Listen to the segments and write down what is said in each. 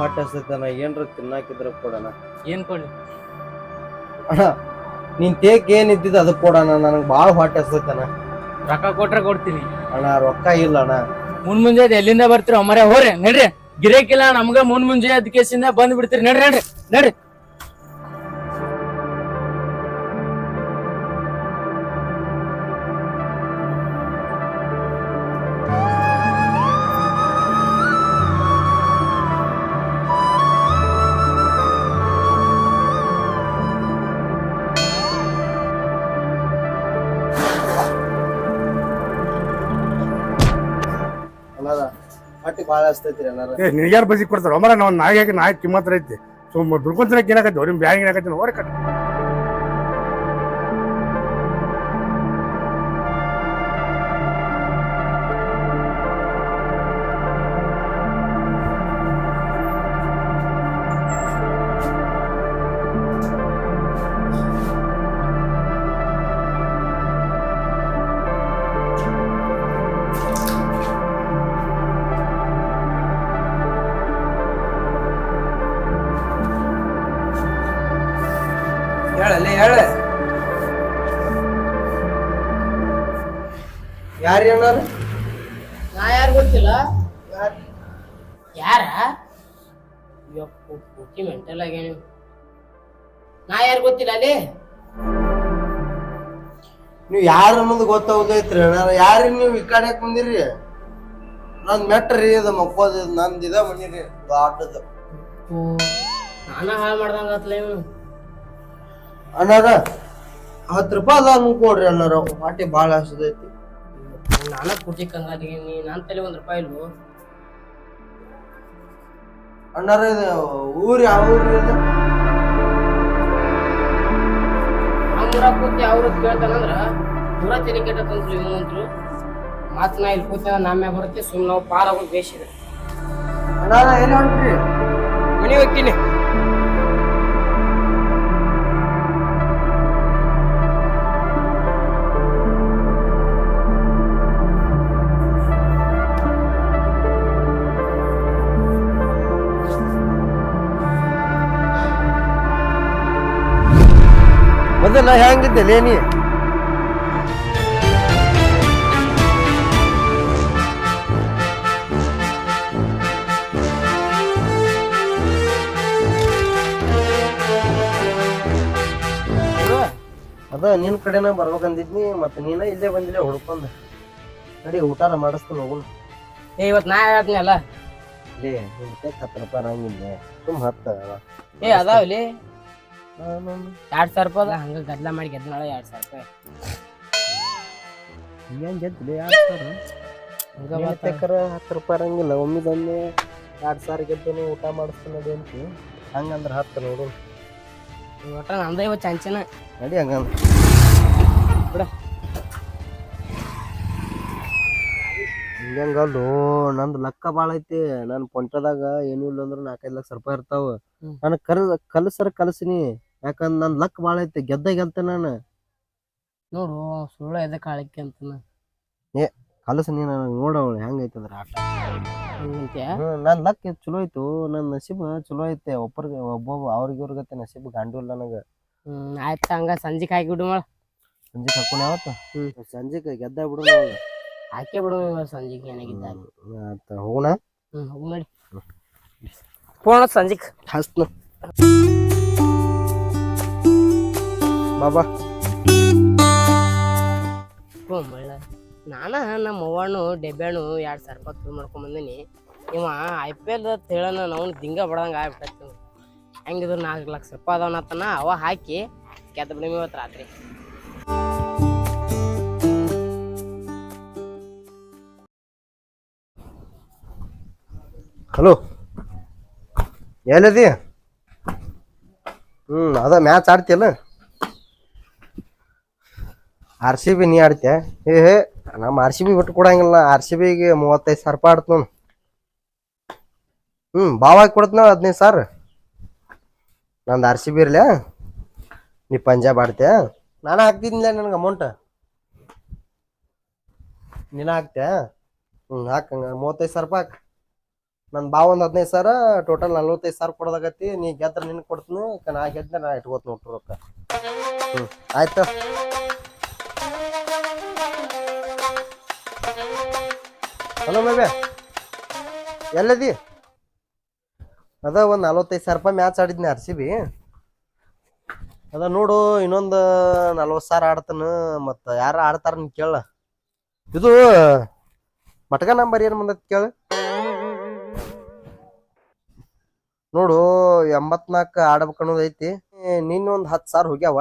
ಹೊಟ್ಟೆ ಹಸ್ತೈತಣ್ಣ ಏನ್ರ ತಿನ್ನಾಕಿದ್ರ ಕೊಡಣ. ಏನ್ ಕೊಡ್ಲಿ ಅಣ್ಣ ನೀನ್ ತೇಕ್ ಏನ್ ಇದ್ದಿದ್ ಅದಕ್ಕೆ ಕೊಡಣ, ನನಗೆ ಭಾಳ ಹೊಟ್ಟೆ ಹಸ್ತೈತಣ್ಣ. ರೊಕ್ಕ ಕೊಟ್ರೆ ಕೊಡ್ತೀನಿ ಅಣ್ಣ ರೊಕ್ಕ ಇಲ್ಲ ಅಣ್ಣ. ಮುಂಜೆ ಎಲ್ಲಿಂದ ಬರ್ತೀರ ಮರ ಹೋರಿ ನಡ್ರಿ, ಗಿರೇಕಿಲ್ಲ ನಮ್ಗ ಮುಂಜೆ ಅದ್ ಕೇಸಿಂದ ಬಂದ್ ಬಿಡ್ತೀರಿ. ನಡ್ರಿ ನಡ್ರಿ ನಡ್ರಿ. ಹೊಟ್ಟೆ ಭಾಳ ಹಸ್ತೈತ್ರಿ ಅಣ್ಣ. ನಿನಗ್ಯಾರು ಬಸಿ ಕೊಡ್ತಾರ ಮರ ನಾವು ನಾಯಿ ಕಿಮ್ಮತ್ರ ಐತಿ ಸುಮ್ಮ ದುಡ್ಕೊಂತ ಏನಾಕೈತಿ ಅವ್ರಿಗೆ ಬ್ಯಾಂಕ್ ಏನಾಕೈತಿ ಹೊರ ಕಟ್ಟ ಹೇಳಲ್ಲಿ ಹೇಳ. ಯಾರು ಅಣ್ಣ? ನಾ ಯಾರು ಗೊತ್ತಿಲ್ಲ. ಯಾರ ಮೆಂಟಲ್ ಆಗ್ಯಾನ. ನಾ ಯಾರು ಗೊತ್ತಿಲ್ಲ ಅಲ್ಲಿ. ನೀವು ಯಾರು ಅನ್ನೋದು ಗೊತ್ತಾಗೋದೈತ್ರಿ ಅಣ್ಣ. ಯಾರಿ ನೀವು ಈ ಕಡೆ ಬಂದಿರಿ? ನಂದ್ ಮೆಟ್ರಿ ಇದು ಮಕ್ಕೋದ ನಂದ್ ಇದ ಮನಿರಿ ದೊಡ್ಡದು. ನಾನ ಹಾಳು ಮಾಡ್ದಂಗ ಇವನು. ಅಣ್ಣಾರ 10 ರೂಪಾಯಿ ಅದ ಕೊಡ್ರಿ ಅಣ್ಣಾರ, ಹೊಟ್ಟೆ ಭಾಳ ಹಸದೈತಿ. ನಾನ ಕುಟಿಕಂಗಾದೀನಿ, ನನ್ನ ತಲೆ 1 ರೂಪಾಯಿ ಇಲ್ವೋ ಅಣ್ಣಾರ. ಇದು ಊರು ಯಾವ ಊರು ಇದು? ನಮ್ಮ ಊರಾಗ ಕೂತಿ ಅವ್ರ ಕೇಳ್ತಾನಂದ್ರ ಪೂರ ತಲೆ ಕೆಟ್ಟಂತ್ರು ಇವಂತ್ರು. ಮಾತು ನಾ ಇಲ್ಲಿ ಕೂತ ನಮ್ಮ್ಯಾಗ ಬರುತ್ತೆ. ಸುಮ್ಮನೆ ನಾವು ಪಾರಾಗೋದು ಬೇಸಿದೆ. ಅಣ್ಣಾರ ಎಲ್ಲಿ ಹೊಂಟ್ರಿ? ಮನೆ ಹೋಗ್ತೀನಿ. ಮೊದಲ ಹೆಂಗಿದ್ದೆ ಲೇನಿ? ಅದ ನಿನ್ ಕಡೆನ ಬರ್ಬೇಕಂದಿದ್ನಿ, ಮತ್ತೆ ನೀನ ಇಲ್ಲೇ ಬಂದಿಲ್ಲ ಹುಡ್ಕೊಂಡ್. ನಡಿ ಊಟಾರ ಮಾಡಿಸ್ತೀನಿ ಹೋಗುಣ. ಇವತ್ತು ನಾ ಹೇಳ್ತೀನಲ್ಲ. ಲೇ 10 ರೂಪಾಯಿ ಹಂಗಿಲ್ಲ, ಸುಮ್ 10. ಅದಾವಲ್ಲಿ 2,000 ರೂಪಾಯಿ ಹಂಗ ಗದ್ಲ ಮಾಡಿ ಗೆದ್ದ 2,000 ರೂಪಾಯಿ. ಹಿಂಗೇನ್ ಗೆದ್ಲಿ 2,000? 10 ರೂಪಾಯಿ ಹಂಗಿಲ್ಲ. ಒಮ್ಮಿದೊಮ್ಮೆ 2,000 ಗೆದ್ದು ಊಟ ಮಾಡಿಸ್ತೀನಿ ನಡಿ ಅಂತ. ಹಂಗಂದ್ರೆ 10 ನೋಡು. ಒಟ್ಟ ನಮ್ದ ಇವತ್ತು ಚಂಚನ. ನಡಿ ಹಂಗಂದ್ರೆ ಬಿಡ. ಹಿಂಗಲ್ಲೋ, ನಂದು ಲೆಕ್ಕ ಭಾಳ ಐತಿ. ನನ್ನ ಪೊಂಟದಾಗ ಏನೂ ಇಲ್ಲ ಅಂದ್ರೆ 4-5 ಲಕ್ಷ ರೂಪಾಯಿ ಇರ್ತಾವ. ನಾನು ಕಲಸಿನಿ, ಯಾಕಂದ್ರೆ ನನ್ನ ಲಕ್ ಭಾಳ ಐತಿ. ಗೆಲ್ತೆ ನಾನು. ನೋಡು ಸುಳ್ಳು ಎದ ಕಾಳಕ್ಕೆ ಅಂತ ಕಲಸನಿ ನನಗೆ ನೋಡವಳು ಹೆಂಗೈತಂದ್ರ ಆಟ. ನನ್ನ ಲಕ್ ಚಲೋ ಐತು, ನನ್ನ ನಸೀಬ್ ಚಲೋ ಐತೆ. ಒಬ್ಬೊಬ್ಬ ಅವ್ರಿಗತ್ತೆ ನಸೀಬ್ ಗಂಡು ಇಲ್ಲ ನನಗೆ. ಆಯ್ತು ಹಂಗ ಸಂಜೆಗೆ ಹಾಕಿ ಬಿಡು. ಸಂಜೆ ಹಾಕೋಣ ಯಾವತ್ತ? ಸಂಜೆಗೆ ಗೆದ್ದ ಬಿಡು. ಹಾಕಿ ಬಿಡು ಸಂಜೆಗೆ ಏನಾಗಿದ್ದ. ಹೋಗೋಣ. ಹೋಗ್ ನೋಡಿ ಫೋನ್ ಸಂಜೆಗೆ ಹಸ್ನ ಬಾಬಾ. ನಾನ ನಮ್ಮ ಅವ್ವನು ಡೆಬ್ಯಾಣು 2,000 ರೂಪಾಯಿ ತುಳು ಮಾಡ್ಕೊಂಬಂದಿನಿ. ಇವ IPL ಹೇಳನ ನಾವು ದಿಂಗ ಬಡ್ದಂಗೆ ಆಗ್ಬಿಟ್ಟೈತಿ. ಹೆಂಗಿದ್ರು 4 ಲಕ್ಷ ರೂಪಾಯಿ ಅದಾವನತ್ತನ ಅವ ಹಾಕಿ ಗೆದ್ದ ಬಿಡಿ ಇವತ್ತು ರಾತ್ರಿ. ಹಲೋ, ಎಲ್ಲಿದಿ? ಅದ ಮ್ಯಾಚ್ ಆಡ್ತಿಯಲ್ಲ? RCB ನೀ ಆಡ್ತೀಯ? ನಮ್ಮ RCB ಬಿಟ್ಟು ಕೊಡಂಗಿಲ್ಲ. RCBಗೆ 35,000 ರೂಪಾಯಿ ಆಡ್ತ ನೋಡು. ಭಾವಾಗಿ ಕೊಡ್ತ 15,000. ನಂದು RCB ಇರ್ಲ, ನೀ ಪಂಜಾಬ್ ಆಡ್ತೀಯ? ನಾನು ಹಾಕ್ತಿದ್ನಿಲ್ಲ ನನಗೆ ಅಮೌಂಟ್. ನೀನು ಹಾಕ್ತೀಯ? ಹಾಕಂಗ 35,000 ರೂಪಾಯಿ ಹಾಕ. ನನ್ ಬಾ ಒಂದ್ 15,000 ಟೋಟಲ್ 45,000 ಕೊಡೋದಾಗತ್ತಿ. ನೀ ಗೆದ್ರ ನಿನ್ ಕೊಡ್ತೀನಿ, ನಾ ಗೆದ್ದ ನಾ ಇಟ್ಕೋತ್ ನೋಡ್ರಿ ರೊಕ್ಕ. ಆಯ್ತು. ಹಲೋ ಮೇಬೆ, ಎಲ್ಲದಿ? ಅದ ಒಂದ್ 45,000 ರೂಪಾಯಿ ಮ್ಯಾಚ್ ಆಡಿದ್ನಿ RCB. ಅದ ನೋಡು, ಇನ್ನೊಂದು 40,000 ಆಡ್ತಾನ. ಮತ್ತ ಯಾರ ಆಡ್ತಾರ ನೀನ್ ಕೇಳ. ಇದು ಮಟಕ ನಂಬರ್ ಏನ್ ಬಂದತ್ ಕೇಳ ನೋಡು. 84 ಆಡ್ಬೇಕು ಅನ್ನೋದು ಐತಿ. ನಿನ್ನ ಒಂದ್ 10,000 ಹೋಗ್ಯಾವ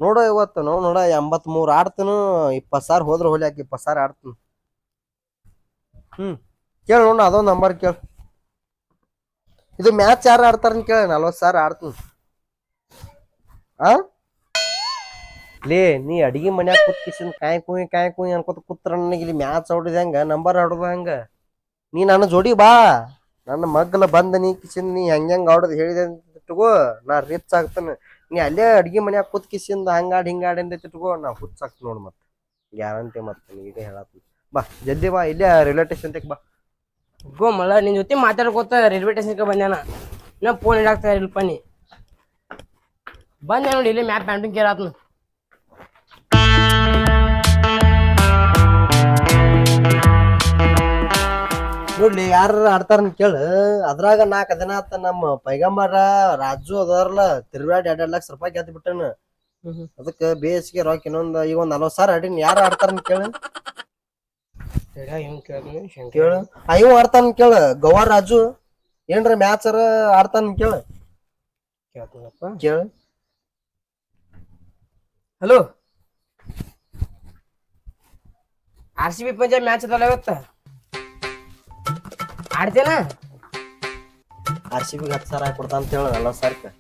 ನೋಡು. ಇವತ್ತು ನೋಡ 83 ಆಡ್ತನು. 20,000 ಹೋದ್ರ ಹೋಲಿ, ಯಾಕೆ 20,000 ಆಡ್ತನು. ಕೇಳ ನೋಡ, ಅದೊಂದ್ ನಂಬರ್ ಕೇಳ. ಇದು ಮ್ಯಾಚ್ ಯಾರು ಆಡ್ತಾರ ಕೇಳ. 40,000 ಆಡ್ತನು. ಲೇ, ನೀ ಅಡಿಗೆ ಮನ್ಯಾಗ ಕೂತ್ಕಿಸಿನ್ ಕಾಯ್ ಕುಯ್ ಅನ್ಕೋತ ಕೂತ್ರ ನನಗೆ ಇಲ್ಲಿ ಮ್ಯಾಚ್ ಆಡೋದು ಹೆಂಗ, ನಂಬರ್ ಆಡೋದು ಹೆಂಗ? ನೀ ನನ್ನ ಜೋಡಿ ಬಾ, ನನ್ನ ಮಗ್ಲ ಬಂದ ನೀ ಕಿಸಿಂದ ನೀ ಹೆಂಗ್ ಆಡೋದು ಹೇಳಿದೆ ಅಂತ ಇಟ್ಕೋ, ನಾ ರಿಚ್ ಆಗ್ತಾನೆ. ನೀ ಅಲ್ಲೇ ಅಡಿಗೆ ಮನ್ಯಾಗ ಕೂತ್ ಕಿಸಿಂದ ಹಿಂಗಾಡಿ ಅಂತ ಇಟ್ಕೋ, ನಾ ಹುಚ್ಚ ಆಗ್ತ ನೋಡ್. ಮತ್ತೆ ಗ್ಯಾರಂಟಿ ಮತ್ತೆ ಈಗ ಹೇಳತ್ತೀನಿ. ಬಾ ಜಲ್ದಿ ಬಾ, ಇಲ್ಲೇ ರೈಲ್ವೆ ಸ್ಟೇಷನ್ ತಕ್ ಬಾ. ಗೋ ಮಳ ನಿನ್ ಜೊತೆ ಮಾತಾಡ್ಕೋತ ರೈಲ್ವೆ ಸ್ಟೇಷನ್ಗೆ ಬಂದ್ಯಾನ. ನಾ ಫೋನ್ ಇಡಾಕ್ತಾ ಇಲ್ಪ ನೀ ಬಂದ್ಯಾ ನೋಡಿ. ಇಲ್ಲಿ ಮ್ಯಾಪ್ ಪ್ಯಾಂಟಿಂಗ್ ಕೇಳಾತ್ನ. ನೋಡ್ಲಿ ಯಾರ ಆಡ್ತಾರ ಕೇಳ. ಅದ್ರಾಗ 4 ದಿನ ಆತ ನಮ್ಮ ಪೈಗಂಬರ ರಾಜು ಅದಾರಲ್ಲ, ತಿರ್ಗಾಡಿ 2 ಲಕ್ಷ ರೂಪಾಯಿ ಗೆದ್ದು ಬಿಟ್ಟನ. ಅದಕ್ಕೆ ಬೇಸಿಗೆ ರಾಕ್ ಇನ್ನೊಂದ್ ಈಗ 40,000 ಆಡಿನ. ಯಾರ ಆಡ್ತಾರ ಕೇಳ ಕೇಳ. ಇವ್ ಆಡ್ತಾನ ಕೇಳ, ಗವಾ ರಾಜು. ಏನ್ರ ಮ್ಯಾಚ್ ಆಡ್ತಾನ ಕೇಳ. ಕೇಳ. ಹಲೋ, RCB ಪಂಜಾಬ್ ಮ್ಯಾಚ್ ಅದಲ್ಲ ಇವತ್ತ, ಆಡ್ತೇನ? RCB 10,000 ಹಾಕಿ ಕೊಡ್ತಾನ ಅಂತ ಹೇಳ. 40,000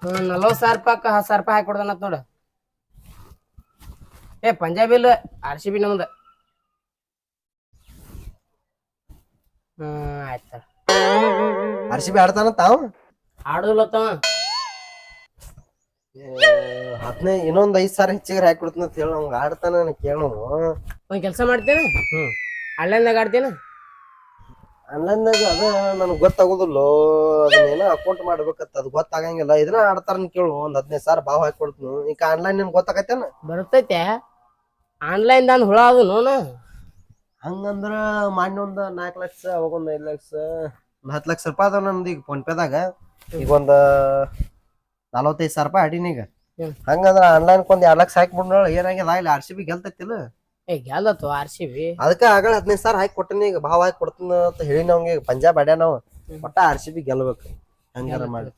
40,000 ರೂಪಾಯಿ 10,000 ರೂಪಾಯಿ ಹಾಕಿ ಕೊಡ್ತಾನತ್ ನೋಡ. ಪಂಜಾಬ್ ಇಲ್ಲ, RCB ನಮ್ದ. ಆಯ್ತ. RCB ಆಡ್ತಾನ ತಾವ ಆಡುದಿಲ್ಲತ್ತವ. 15 ಇನ್ನೊಂದ್ 5,000 ಹೆಚ್ಚಿಗೆ ಹಾಕಿ ಕೊಡ್ತಾನ ಅಂತ ಹೇಳ. ಅವ್ಗ ಆಡ್ತಾನ ಕೇಳು. ಒಂದ್ ಕೆಲ್ಸ ಮಾಡ್ತೇನೆ, ಆನ್ಲೈನ್ದಾಗ ಆಡ್ತೇನ. ಆನ್ಲೈನ್ದಾಗ ಅದ ನನಗ್ ಗೊತ್ತಾಗೋದಿಲ್ಲೋ. ಅದನ್ನೇನೋ ಅಕೌಂಟ್ ಮಾಡ್ಬೇಕತ್ತ, ಅದು ಗೊತ್ತಾಗಂಗಿಲ್ಲ. ಇದನ್ನ ಆಡ್ತಾರನ್ ಕೇಳು. ಒಂದ್ 15,000 ಭಾವ ಹಾಕಿ ಕೊಡ್ತೀನಿ. ಈಗ ಆನ್ಲೈನ್ ನಿನ್ ಗೊತ್ತಾಗತ್ತೇನ? ಬರ್ತೈತೆ ಆನ್ಲೈನ್ ದಾನ್ ಹುಳ ಅದು ನೋನ. ಹಂಗಂದ್ರ ಮಾಡಿ ಒಂದ್ 4 ಲಕ್ಷ, ಅವಾಗ ಒಂದ್ 5 ಲಕ್ಷ, ಒಂದ್ 10 ಲಕ್ಷ ರೂಪಾಯಿ ಅದಾವ ನಂದು ಈಗ ಫೋನ್ ಪೇದಾಗ. ಈಗ ಒಂದ್ 45,000 ರೂಪಾಯಿ ಆಡಿನ ಈಗ. ಹಂಗಂದ್ರ ಆನ್ಲೈನ್ ಒಂದ್ 2 ಲಕ್ಷ ಹಾಕ್ಬಿಡ್. ಏನಾಗ್ಯದ ಇಲ್ಲಿ RCB ಗೆಲ್ತೈತಿಲ್ಲ. ಗೆಲ್ಲತ್ತು RCB. ಅದಕ್ಕ ಆಗಳ 15,000 ಹಾಕಿ ಕೊಟ್ಟಿನಿ. ಈಗ ಭಾವ ಹಾಕಿ ಕೊಡ್ತೀನಿ ಅಂತ ಹೇಳಿ ನಮ್ಗೆ. ಪಂಜಾಬ್ ಆಡ್ಯ ನಾವು ಒಟ್ಟ RCB ಗೆಲ್ಬೇಕು ಹಂಗಾರ ಮಾಡಿ.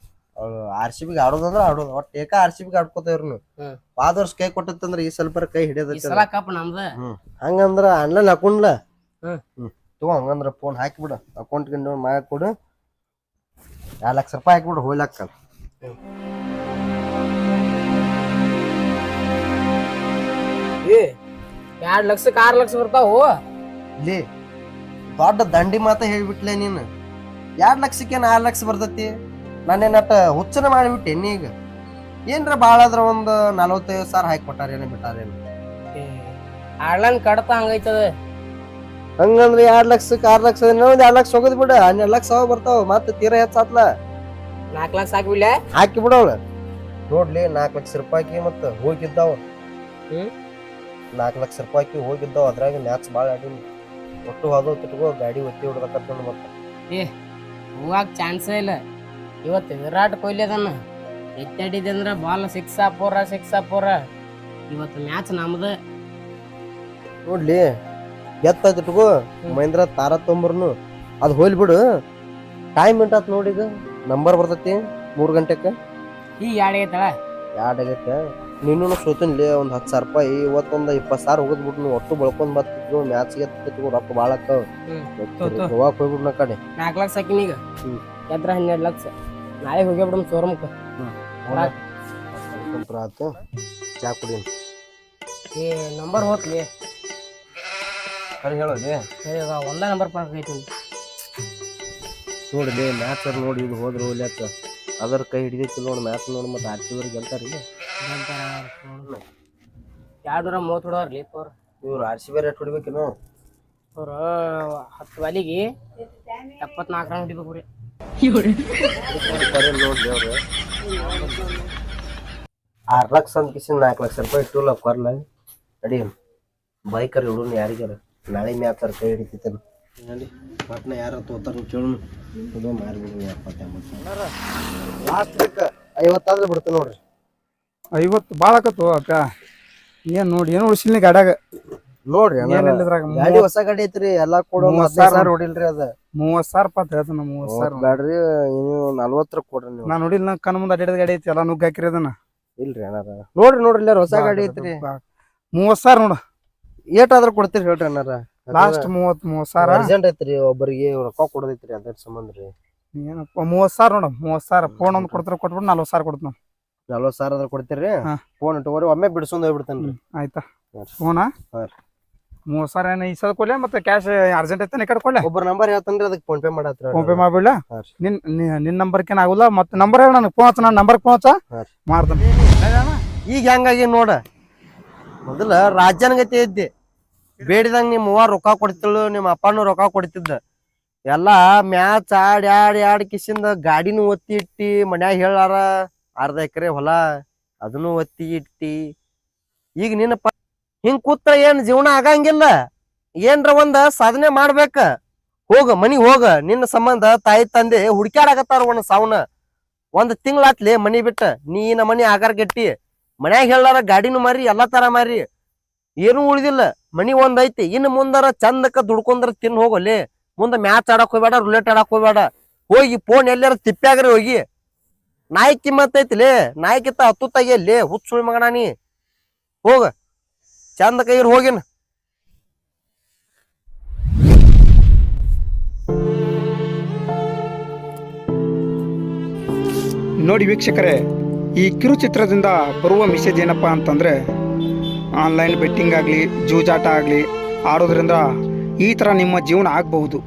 RCB ಆಡೋದಂದ್ರ ಆಡೋದು. ಒಟ್ಟು RCB ಆಡ್ಕೋತೇವ್ರಿ. ವಾದ ವರ್ಷ ಕೈ ಕೊಟ್ಟಂದ್ರ ಈ ಸ್ವಲ್ಪ ಕೈ ಹಿಡಿಯೋದ. ಹಂಗಂದ್ರ ಆನ್ಲೈನ್ ಹಾಕೊಂಡ್ಲ. ತಗೋ ಹಂಗಂದ್ರ ಫೋನ್ ಹಾಕಿಬಿಡ. ಅಕೌಂಟ್ ಮಾಡಿ ಕೊಡು. 2 ಲಕ್ಷ ರೂಪಾಯಿ ಹಾಕಿಬಿಡು ಹೋಗ್ಲಾಕ. 2 ಲಕ್ಷಕ್ಕೆ 6 ಲಕ್ಷ ಬರ್ತಾವು. ಇಲ್ಲಿ ದೊಡ್ಡ ದಂಡಿ ಮಾತ ಹೇಳ್ಬಿಟ್ಲೆ ನೀನು. 2 ಲಕ್ಷಕ್ಕೆ 4 ಲಕ್ಷ ಬರ್ತೈತಿ. ನಾನೇನಟ ಹುಚ್ಚನ ಮಾಡಿಬಿಟ್ಟೆ ಈಗ. ಏನ್ರ ಬಾಳ ಆದ್ರ ಒಂದ್ 45,000 ಹಾಕಿ ಕೊಟ್ಟಾರೇನ ಬಿಟ್ಟಾರೇನು. ಆನ್ಲೈನ್ ಕಡತ ಹಂಗೈತದ. ಹಂಗಂದ್ರ 2 ಲಕ್ಷಕ್ಕೆ 6 ಲಕ್ಷ, 2 ಲಕ್ಷ ಹೋಗದ್ ಬಿಡ. 12 ಲಕ್ಷ ಬರ್ತಾವ. ಮತ್ತೆ ತೀರಾ ಹೆಚ್ಚಾತ್ಲ. 4 ಲಕ್ಷ ಹಾಕಿಬಿಡ್ಲೆ. ಹಾಕಿ ಬಿಡವಳ ನೋಡ್ಲಿ. 4 ಲಕ್ಷ ರೂಪಾಯಿ ಮತ್ತ ಹೋಗಿದ್ದಾವ. 4 ಲಕ್ಷ ರೂಪಾಯಿ ಹೋಗಿದ್ದಾವ. ಅದ್ರಾಗ ಮ್ಯಾಚ್ ಬಾಳ ಆಡಿನಿ. ಒಟ್ಟು ಹೋದ ತಿಟ್ಕೋ ಗಾಡಿ ಒತ್ತಿ ಹೊಡ್ದಕ್ಕ ಮತ್ತೆ ಹೋಗಾಕ ಚಾನ್ಸ ಇಲ್ಲ. ಇವತ್ತು ವಿರಾಟ್ ಕೊಹ್ಲಿ ಅದನ್ನ ಎತ್ತಾಡಿದೆ ಅಂದ್ರ ಬಾಲ್ 6 ಇವತ್ತು ಮ್ಯಾಚ್ ನಮ್ದ ನೋಡ್ಲಿ. ಎತ್ತೈತಿ ಇಟ್ಕೋ ಮಹೇಂದ್ರ ತಾರ ತೊಂಬರ್ನು. ಅದ್ ಹೋಲ್ ಬಿಡು. ಟೈಮ್ ಎಂಟಾತ್ ನೋಡಿ. ಈಗ ನಂಬರ್ ಬರ್ತೈತಿ 3 ಗಂಟೆಕ. ಈಗ 2 ಆಗೈತಳ. 2 ಆಗೈತೆ. ನೀನು ಸೋತನ್ಲಿ ಒಂದ್ 10,000 ರೂಪಾಯಿ. ಇವತ್ತೊಂದ್ 20,000 ಹೋಗದ್ ಬಿಟ್ಟು ಒಟ್ಟು ಬಳ್ಕೊಂಡ್ ಬರ್ತಿದ್ವು. ಮ್ಯಾಚ್ ಗೆತ್ತಿದ್ವು. ರೊಕ್ಕ ಬಾಳ ಆಕ್ಕಾವ. ಗೋವಾಕ್ ಹೋಗ್ಬಿಡ್ನ ಕಡೆ. 4 ಲಕ್ಷ ಹಾಕಿನಿ ಈಗ. ಎದ್ರ 12 ಲಕ್ಷ. ನಾಳೆ ಹೋಗಿ ಬಿಡಮ್ ಶೋರೂಮ್ಕ. ಆತು. ಚಾ ಕುಡಿ. ನಂಬರ್ ಹೋತ್ಲಿ. ಸರಿ ಹೇಳೋದಿ. ಒಂದ ನಂಬರ್ ಪಾಕ್ ಐತಿ ನೋಡ್ಲಿ. ಮ್ಯಾಚ್ ನೋಡಿ ಇದು ಹೋದ್ರು ಹೋಗ್ಲಾಕ. ಅದರ ಕೈ ಹಿಡಿದೈತಿ ನೋಡಿ ಮ್ಯಾಚ್ ನೋಡಿ. ಮತ್ತೆ RCB ಗೆಲ್ತಾರಿಲ್ಲ. 230 ಹೊಡೋರ್ಲಿ ಪೋರ್. ಇವ್ರು RCB ರೇಟ್ ಹೊಡಿಬೇಕೇನು? ಅವ್ರು 10 ಬಾಲಿಗೆ 74 ರನ್ ಹೊಡಿಬೇಕು ರೀ. ಬರೀ ನೋಡ್ಲಿ ಅವ್ರು 6 ಲಕ್ಷ ಅಂತ ಕಿಸಿನ 4 ಲಕ್ಷ ರೂಪಾಯಿ ಟೂಲ್ ಕೊರ್ಲ ನಡಿ ಬೈಕರ್ ಹಿಡುನ್ ಯಾರಿಗಾರ ನಾಳೆ ಮ್ಯಾಚ್ ಕೈ ಹಿಡಿತೈತೇನು ನಡಿ ಪಟ್ನ ಯಾರು ತೋತಾರ ಕೇಳು ಅದು ಮಾರ್ಬಿಡಿ 70 ಲಾಸ್ಟ್ 50 ಆದ್ರೆ ಬಿಡ್ತೇನೆ ನೋಡ್ರಿ. 50 ಭಾಳ ಆಕತ್ತು ಅಕ್ಕ. ಏನ್ ನೋಡಿ ಏನು ಉಳಿಸಿಲ್ನಿ ಗಾಡ್ಯಾಗ ನೋಡ್ರಿ ಏನಿಲ್ಲ ಇದ್ರಾಗ. ಗಾಡಿ ಹೊಸ ಗಾಡಿ ಐತ್ರಿ ಎಲ್ಲಾ ಕೂಡ 30,000 ಹೊಡಿಲ್ರಿ ಅದ 30,000 ರೂಪಾಯಿ ಹೇಳ್ತಾನ. 30,000 ಬ್ಯಾಡ್ರಿ ನೀವು 40 ಕೊಡ್ರಿ ನೀವು. ನಾ ನೋಡಿಲ್ಲ ನಾ ಕಣ್ಣು ಮುಂದೆ ಅಡ್ಡಾಡಿದ ಗಾಡಿ ಐತಿ ಎಲ್ಲ ನುಗ್ಗ ಹಾಕಿರಿ ಅದನ್ನ. ಇಲ್ರಿ ಅಣ್ಣಾರ ನೋಡ್ರಿ ಇಲ್ಲಾರ ಹೊಸ ಗಾಡಿ ಐತ್ರಿ 30,000 ನೋಡ. ಏಟಾದ್ರ ಕೊಡ್ತೀರಿ ಹೇಳ್ರಿ ಅಣ್ಣಾರ. ಲಾಸ್ಟ್ 30,000 ಅರ್ಜೆಂಟ್ ಐತ್ರಿ ಒಬ್ಬರಿಗೆ ರೊಕ್ಕ ಕೊಡದೈತ್ರಿ ಅದ್ರ ಸಂಬಂಧ ರೀ. ಏನಪ್ಪ 30,000 ನೋಡ. 30,000 ಫೋನ್ ಒಂದು ಕೊಡ್ತಾರ ಕೊಟ್ಬಿಟ್ಟು 40,000 ಕೊಡ್ತಾನ. 40,000 ಆದ್ರ ಕೊಡ್ತೀರಿ. ಫೋನ್ ಇಟ್ಕೋರಿ ಒಮ್ಮೆ ಬಿಡ್ಸೊಂಡ್ ಹೋಗ್ಬಿಡ್ತೇನ್ರಿ. ಆಯ್ತಾ ಫೋನಾ 30,000 ಏನು ಈ ಸಲ ಕೊಡ್ಲೆ ಮತ್ತೆ ಕ್ಯಾಶ್ ಅರ್ಜೆಂಟ್ ಐತೆ ಈ ಕಡೆ ಕೊಡ್ಲೆ. ಒಬ್ಬರ ನಂಬರ್ ಹೇಳ್ತಾನ್ರಿ ಅದಕ್ಕೆ ಫೋನ್ ಪೇ ಮಾಡತ್ರಿ. ಫೋನ್ ಪೇ ಮಾಡ್ಬಿಡ್ಲ. ನಿನ್ ನಂಬರ್ಕೇನ ಆಗುಲ್ಲ ಮತ್ತೆ ನಂಬರ್ ಹೇಳ ನನಗೆ ಫೋನ್ ಹಚ್ಚ. ನಾನು ನಂಬರ್ ಫೋನ್ ಹಚ್ಚ ಮಾಡ್ತಾನೆ. ಈಗ ಹೆಂಗಾಗಿ ನೋಡ ಮೊದಲ ರಾಜ್ಯನಗತಿ ಇದ್ದೆ ಬೇಡಿದಂಗ ನಿಮ್ಮ ಅವ್ವ ರೊಕ್ಕ ಕೊಡ್ತಿಳು ನಿಮ್ಮ ಅಪ್ಪನೂ ರೊಕ್ಕ ಕೊಡ್ತಿದ್ದ. ಎಲ್ಲಾ ಮ್ಯಾಚ್ ಆಡಿ ಕಿಸಿಂದ ಗಾಡಿನೂ ಒತ್ತಿ ಇಟ್ಟಿ ಮನ್ಯಾಗ ಹೇಳಾರ 1/2 ಎಕರೆ ಹೊಲ ಅದನ್ನು ಒತ್ತಿ ಇಟ್ಟಿ. ಈಗ ನಿನ್ನ ಹಿಂಗ್ ಕೂತ್ರ ಏನ್ ಜೀವನ ಆಗಂಗಿಲ್ಲ. ಏನ್ರ ಒಂದ ಸಾಧನೆ ಮಾಡ್ಬೇಕ. ಹೋಗ ಮನಿ ಹೋಗ. ನಿನ್ನ ಸಂಬಂಧ ತಾಯಿ ತಂದೆ ಹುಡ್ಕ್ಯಾಡಕತ್ತಾರ ಒಂದ್ ಸಾವನ. 1 ತಿಂಗಳಾತ್ಲಿ ಮನಿ ಬಿಟ್ಟ ನೀ ಮನಿ ಆಗಾರ ಗಟ್ಟಿ ಮನ್ಯಾಗ ಹೇಳಾರ ಗಾಡಿನೂ ಮಾರಿ ಎಲ್ಲಾ ತರ ಮಾರಿ ಏನು ಉಳಿದಿಲ್ಲ. ಮನಿ ಒಂದ್ ಐತಿ ಇನ್ನು ಮುಂದಾರ ಚಂದಕ್ಕ ದುಡ್ಕೊಂಡ್ರ ತಿನ್ ಹೋಗಲಿ. ಮುಂದ ಮ್ಯಾಚ್ ಆಡಕ್ ಹೋಗ್ಬೇಡ ರುಲೆಟ್ ಆಡಕ್ ಹೋಗ್ಬೇಡ. ಹೋಗಿ ಫೋನ್ ಎಲ್ಲಾರ ತಿಪ್ಪ್ಯಾಗ್ರಿ ಹೋಗಿ. ನಾಯಿ ಕಿಮ್ಮತ್ ಐತಿಲೇ ನಾಯಿಕಿತ್ತ 10 ತೆಗಿಯಲ್ಲಿ ಹುಚ್ಚ ಸುಳಿ ಮಗನ ನೀ. ಹೋಗ ಚಂದ ಕೈರ್ ಹೋಗಿನ. ನೋಡಿ ವೀಕ್ಷಕರೇ, ಈ ಕಿರುಚಿತ್ರದಿಂದ ಬರುವ ಮೆಸೇಜ್ ಏನಪ್ಪ ಅಂತಂದರೆ, ಆನ್ಲೈನ್ ಬೆಟ್ಟಿಂಗ್ ಆಗಲಿ ಜೂಜಾಟ ಆಗಲಿ ಆಡೋದ್ರಿಂದ ಈ ಥರ ನಿಮ್ಮ ಜೀವನ ಆಗಬಹುದು.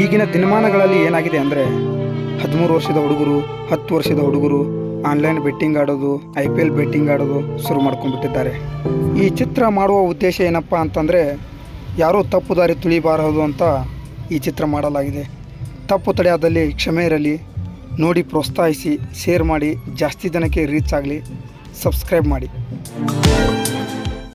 ಈಗಿನ ದಿನಮಾನಗಳಲ್ಲಿ ಏನಾಗಿದೆ ಅಂದರೆ 13 ವರ್ಷದ ಹುಡುಗರು 10 ವರ್ಷದ ಹುಡುಗರು ಆನ್ಲೈನ್ ಬೆಟ್ಟಿಂಗ್ ಆಡೋದು IPL ಬೆಟ್ಟಿಂಗ್ ಆಡೋದು ಶುರು ಮಾಡ್ಕೊಂಡ್ಬಿಟ್ಟಿದ್ದಾರೆ. ಈ ಚಿತ್ರ ಮಾಡುವ ಉದ್ದೇಶ ಏನಪ್ಪ ಅಂತಂದರೆ ಯಾರೂ ತಪ್ಪು ದಾರಿ ತುಳಿಬಾರದು ಅಂತ ಈ ಚಿತ್ರ ಮಾಡಲಾಗಿದೆ. ತಪ್ಪು ತಡೆಯಾದಲ್ಲಿ ಕ್ಷಮೆ ಇರಲಿ. ನೋಡಿ ಪ್ರೋತ್ಸಾಹಿಸಿ, ಶೇರ್ ಮಾಡಿ, ಜಾಸ್ತಿ ಜನಕ್ಕೆ ರೀಚ್ ಆಗಲಿ. ಸಬ್ಸ್ಕ್ರೈಬ್ ಮಾಡಿ.